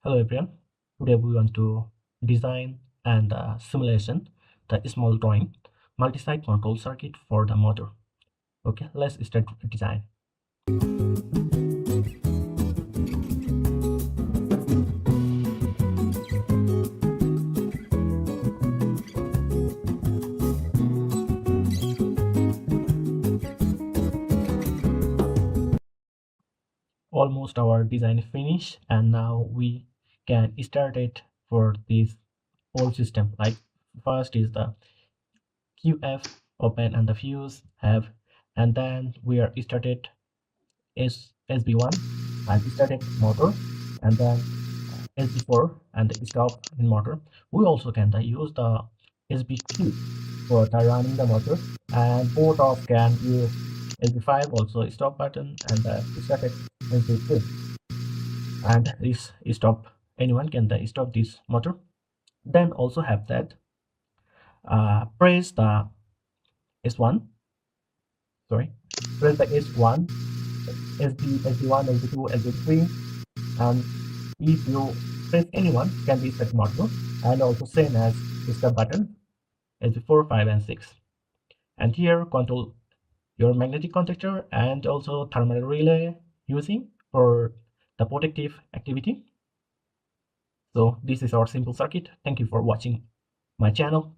Hello everyone. Today we want to design and simulation the small drawing multi-site control circuit for the motor. Okay, let's start design. Almost our design is finished, and now we can start it for this whole system. Like first is the QF open and the fuse have, and then we are started SB1 and started motor, and then SB4 and the stop in motor. We also can use the SB2 for the running the motor, and both of can use SB5 also stop button and the started SB2, and this stop anyone can stop this motor. Then also have that press the S1, sorry, press the S1, SB1, SB2, SB3, and if you press anyone can be set motor, and also same as stop button SB4, 5 and 6. And here control your magnetic contactor and also thermal relay using for the protective activity. So this is our simple circuit. Thank you for watching my channel.